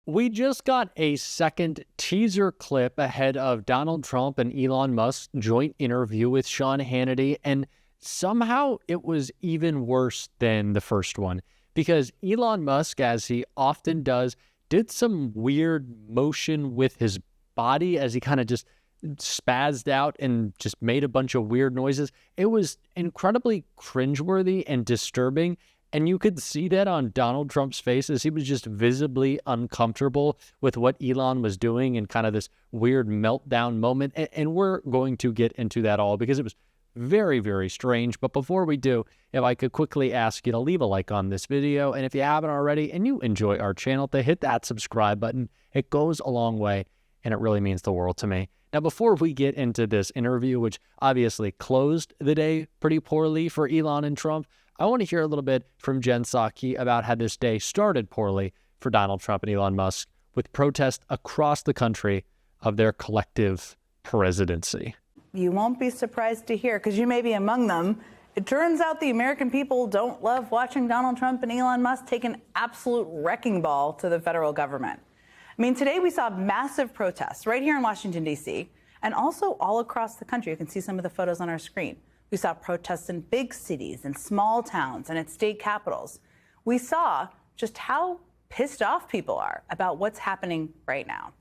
We just got a second teaser clip ahead of Donald Trump and Elon Musk's joint interview with Sean Hannity, and somehow it was even worse than the first one because Elon Musk, as he often does, did some weird motion with his body as he kind of just spazzed out and just made a bunch of weird noises. It was incredibly cringeworthy and disturbing. And you could see that on Donald Trump's face as he was just visibly uncomfortable with what Elon was doing in kind of this weird meltdown moment. And we're going to get into that all because it was very, very strange. But before we do, if I could quickly ask you to leave a like on this video. And if you haven't already and you enjoy our channel, to hit that subscribe button. It goes a long way and it really means the world to me. Now, before we get into this interview, which obviously closed the day pretty poorly for Elon and Trump, I want to hear a little bit from Jen Psaki about how this day started poorly for Donald Trump and Elon Musk with protests across the country of their collective presidency. You won't be surprised to hear, because you may be among them, it turns out the American people don't love watching Donald Trump and Elon Musk take an absolute wrecking ball to the federal government. I mean, today we saw massive protests right here in Washington, D.C., and also all across the country. You can see some of the photos on our screen. We saw protests in big cities and small towns and at state capitals. We saw just how pissed off people are about what's happening right now.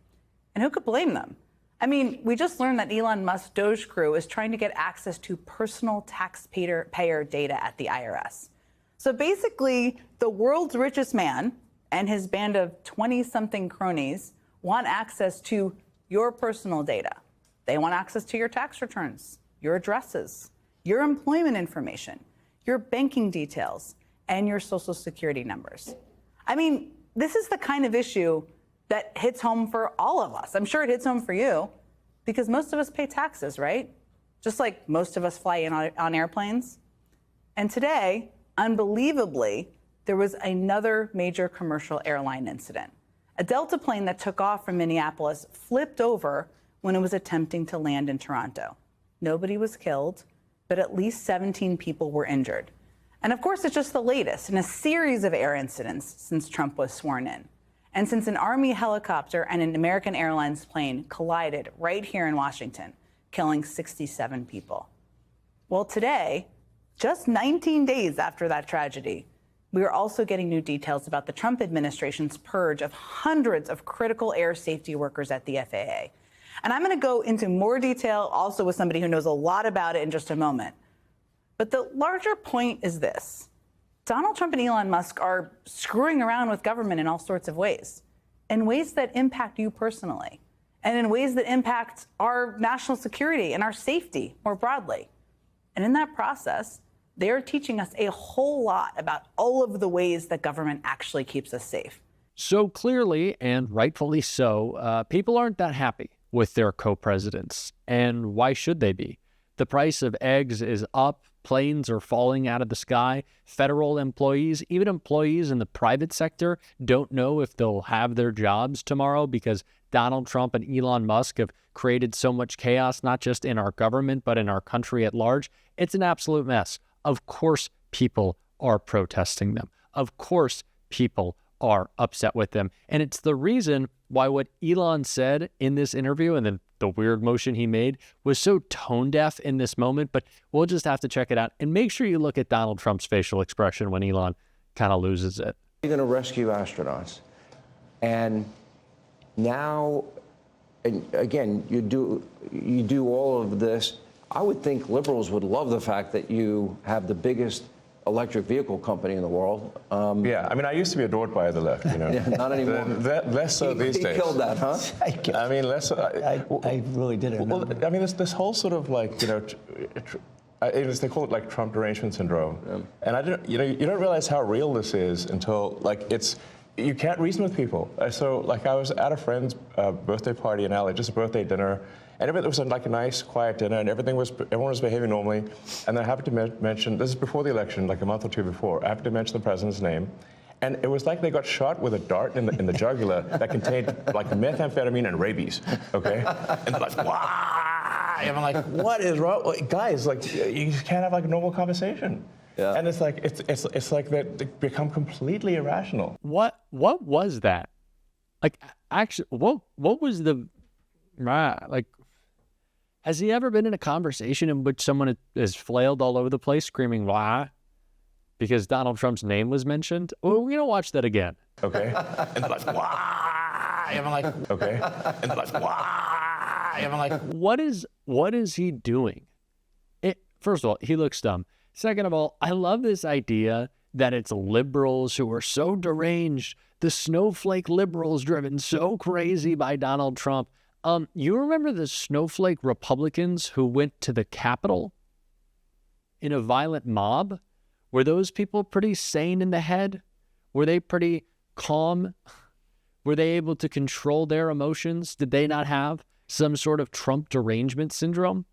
And who could blame them? I mean, we just learned that Elon Musk's Doge crew is trying to get access to personal taxpayer data at the IRS. So basically, the world's richest man and his band of 20-something cronies want access to your personal data. They want access to your tax returns, your addresses, your employment information, your banking details, and your social security numbers. I mean, this is the kind of issue that hits home for all of us. I'm sure it hits home for you because most of us pay taxes, right? Just like most of us fly in on airplanes. And today, unbelievably, there was another major commercial airline incident. A Delta plane that took off from Minneapolis flipped over when it was attempting to land in Toronto. Nobody was killed, but at least 17 people were injured. And of course, it's just the latest in a series of air incidents since Trump was sworn in. And since an Army helicopter and an American Airlines plane collided right here in Washington, killing 67 people. Well, today, just 19 days after that tragedy, we are also getting new details about the Trump administration's purge of hundreds of critical air safety workers at the FAA. And I'm going to go into more detail also with somebody who knows a lot about it in just a moment. But the larger point is this. Donald Trump and Elon Musk are screwing around with government in all sorts of ways that impact you personally, and in ways that impact our national security and our safety more broadly. And in that process, they are teaching us a whole lot about all of the ways that government actually keeps us safe. So clearly, and rightfully so, people aren't that happy with their co-presidents. And why should they be? The price of eggs is up. Planes are falling out of the sky. Federal employees, even employees in the private sector, don't know if they'll have their jobs tomorrow because Donald Trump and Elon Musk have created so much chaos, not just in our government, but in our country at large. It's an absolute mess. Of course, people are protesting them. Of course, people are upset with them. And it's the reason why what Elon said in this interview and then the weird motion he made was so tone deaf in this moment, but we'll just have to check it out. And make sure you look at Donald Trump's facial expression when Elon kind of loses it. You're going to rescue astronauts. And now, and again, you do all of this. I would think liberals would love the fact that you have the biggest electric vehicle company in the world. Yeah, I mean, I used to be adored by the left, you know. Yeah, not anymore. Less so these days. He killed that, huh? I mean, less so. I really did it. Well, I mean, this whole sort of like, you know, they call it like Trump derangement syndrome. Yeah. And I don't, you don't realize how real this is until like you can't reason with people. So like I was at a friend's birthday party in LA, just a birthday dinner. And it was like a nice, quiet dinner, and everyone was behaving normally. And then I happened to mention, this is before the election, like a month or two before, I happened to mention the president's name. And it was like they got shot with a dart in the jugular that contained like methamphetamine and rabies, okay? And they're like, wow! And I'm like, what is wrong? Like, guys, like, you can't have like a normal conversation. Yeah. And it's like, it's like they become completely irrational. What was that? Like, actually, what was the, like, has he ever been in a conversation in which someone has flailed all over the place screaming, why? Because Donald Trump's name was mentioned? Well, we're going to watch that again. Okay. And they're like, why? And I'm like, okay. And they're like, why? And I'm like, What is he doing? First of all, he looks dumb. Second of all, I love this idea that it's liberals who are so deranged, the snowflake liberals driven so crazy by Donald Trump. You remember the snowflake Republicans who went to the Capitol in a violent mob? Were those people pretty sane in the head? Were they pretty calm? Were they able to control their emotions? Did they not have some sort of Trump derangement syndrome?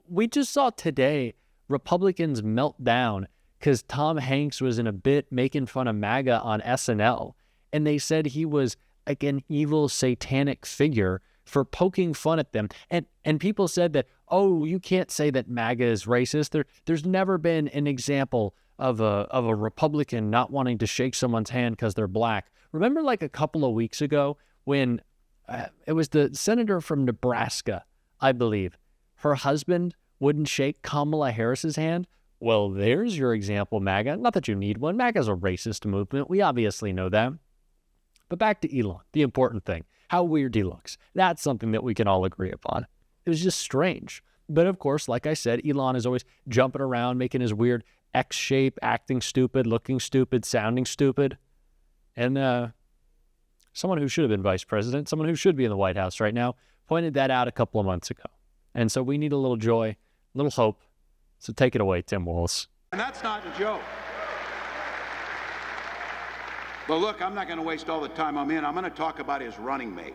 We just saw today Republicans melt down because Tom Hanks was in a bit making fun of MAGA on SNL, and they said he was like an evil satanic figure for poking fun at them. And people said that, oh, you can't say that MAGA is racist. There's never been an example of a Republican not wanting to shake someone's hand because they're black. Remember like a couple of weeks ago when it was the senator from Nebraska, I believe, her husband wouldn't shake Kamala Harris's hand? Well, there's your example, MAGA. Not that you need one. MAGA's a racist movement. We obviously know that. But back to Elon, the important thing, how weird he looks. That's something that we can all agree upon. It was just strange. But of course, like I said, Elon is always jumping around, making his weird X shape, acting stupid, looking stupid, sounding stupid. And someone who should have been vice president, someone who should be in the White House right now, pointed that out a couple of months ago. And so we need a little joy, a little hope. So take it away, Tim Walz. And that's not a joke. But look, I'm not going to waste all the time I'm in. I'm going to talk about his running mate.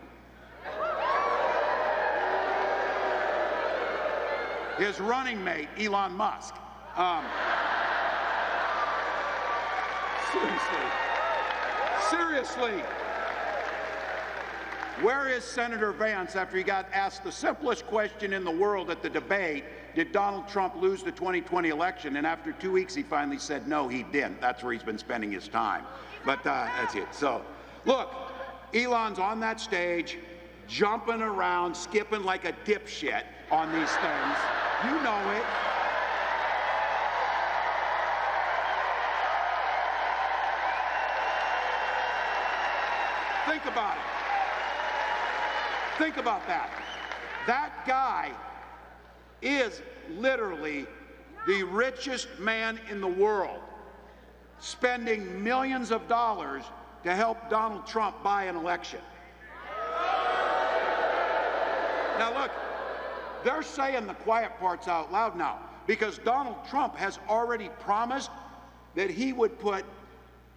His running mate, Elon Musk. Seriously. Where is Senator Vance after he got asked the simplest question in the world at the debate? Did Donald Trump lose the 2020 election? And after 2 weeks, he finally said, no, he didn't. That's where he's been spending his time. But that's it. So, look, Elon's on that stage, jumping around, skipping like a dipshit on these things. You know it. Think about it. Think about that. That guy is literally the richest man in the world, spending millions of dollars to help Donald Trump buy an election. Now look, they're saying the quiet parts out loud now because Donald Trump has already promised that he would put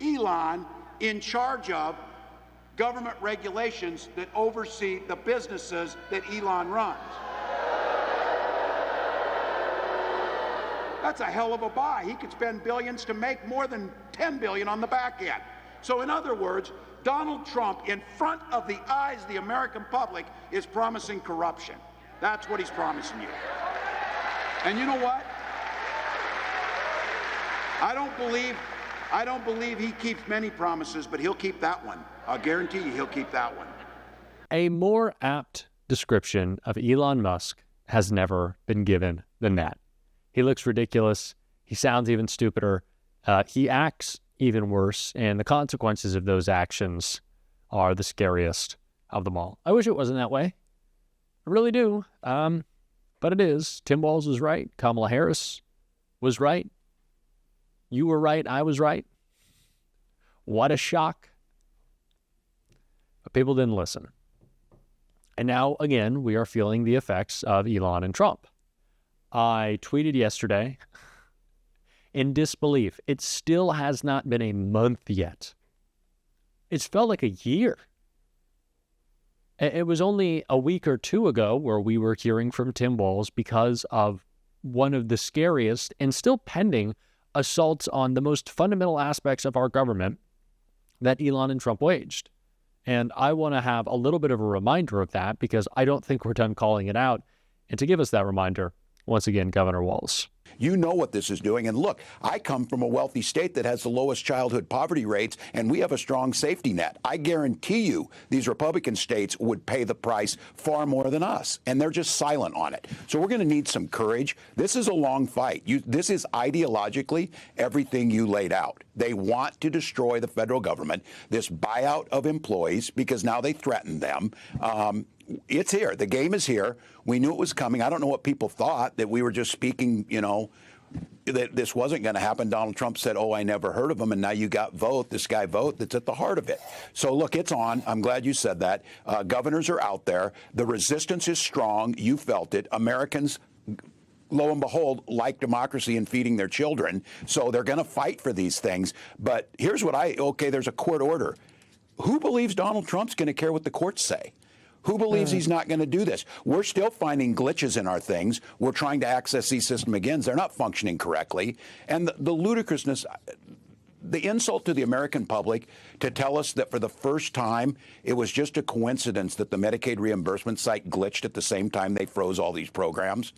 Elon in charge of government regulations that oversee the businesses that Elon runs. That's a hell of a buy. He could spend billions to make more than 10 billion on the back end. So in other words, Donald Trump, in front of the eyes of the American public, is promising corruption. That's what he's promising you. And you know what? I don't believe he keeps many promises, but he'll keep that one. I'll guarantee you he'll keep that one. A more apt description of Elon Musk has never been given than that. He looks ridiculous. He sounds even stupider. He acts even worse, and the consequences of those actions are the scariest of them all. I wish it wasn't that way. I really do. But it is. Tim Walz was right. Kamala Harris was right. You were right. I was right. What a shock. But people didn't listen. And now, again, we are feeling the effects of Elon and Trump. I tweeted yesterday in disbelief. It still has not been a month yet. It's felt like a year. It was only a week or two ago where we were hearing from Tim Walz because of one of the scariest and still pending assaults on the most fundamental aspects of our government that Elon and Trump waged. And I want to have a little bit of a reminder of that because I don't think we're done calling it out. And to give us that reminder, once again, Governor Walz. You know what this is doing. And look, I come from a wealthy state that has the lowest childhood poverty rates, and we have a strong safety net. I guarantee you these Republican states would pay the price far more than us, and they're just silent on it. So we're going to need some courage. This is a long fight. This is ideologically everything you laid out. They want to destroy the federal government, this buyout of employees, because now they threaten them. It's here. The game is here. We knew it was coming. I don't know what people thought, that we were just speaking, that this wasn't going to happen. Donald Trump said, oh, I never heard of him. And now you got this guy Vote, that's at the heart of it. So, look, it's on. I'm glad you said that. Governors are out there. The resistance is strong. You felt it. Americans, lo and behold, like democracy and feeding their children. So they're going to fight for these things. But here's what there's a court order. Who believes Donald Trump's going to care what the courts say? Who believes he's not going to do this? We're still finding glitches in our things. We're trying to access these system again. They're not functioning correctly. And the ludicrousness, the insult to the American public to tell us that for the first time, it was just a coincidence that the Medicaid reimbursement site glitched at the same time they froze all these programs.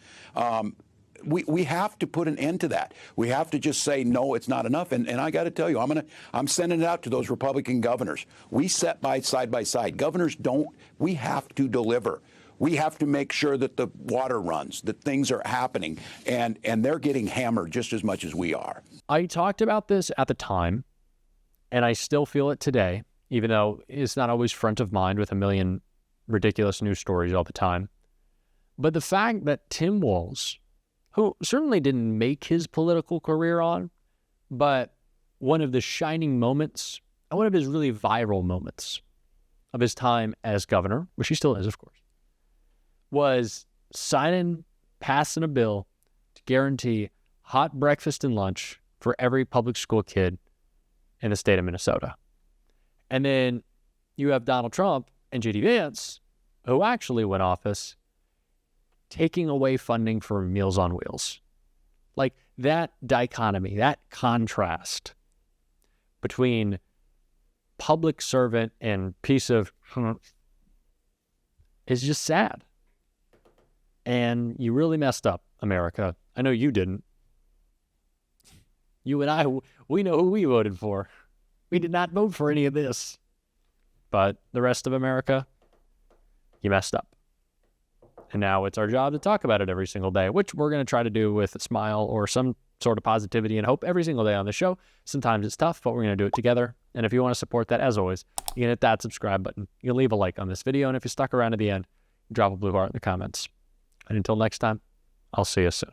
We have to put an end to that. We have to just say, no, it's not enough. And I got to tell you, I'm sending it out to those Republican governors. We side by side. Governors we have to deliver. We have to make sure that the water runs, that things are happening, and they're getting hammered just as much as we are. I talked about this at the time, and I still feel it today, even though it's not always front of mind with a million ridiculous news stories all the time. But the fact that Tim Walz, who certainly didn't make his political career on, but one of the shining moments, and one of his really viral moments of his time as governor, which he still is, of course, was passing a bill to guarantee hot breakfast and lunch for every public school kid in the state of Minnesota. And then you have Donald Trump and J.D. Vance, who actually went office, taking away funding for Meals on Wheels. Like, that dichotomy, that contrast between public servant and piece of is just sad. And you really messed up, America. I know you didn't. You and I, we know who we voted for. We did not vote for any of this. But the rest of America, you messed up. And now it's our job to talk about it every single day, which we're going to try to do with a smile or some sort of positivity and hope every single day on the show. Sometimes it's tough, but we're going to do it together. And if you want to support that, as always, you can hit that subscribe button. You can leave a like on this video. And if you stuck around to the end, drop a blue heart in the comments. And until next time, I'll see you soon.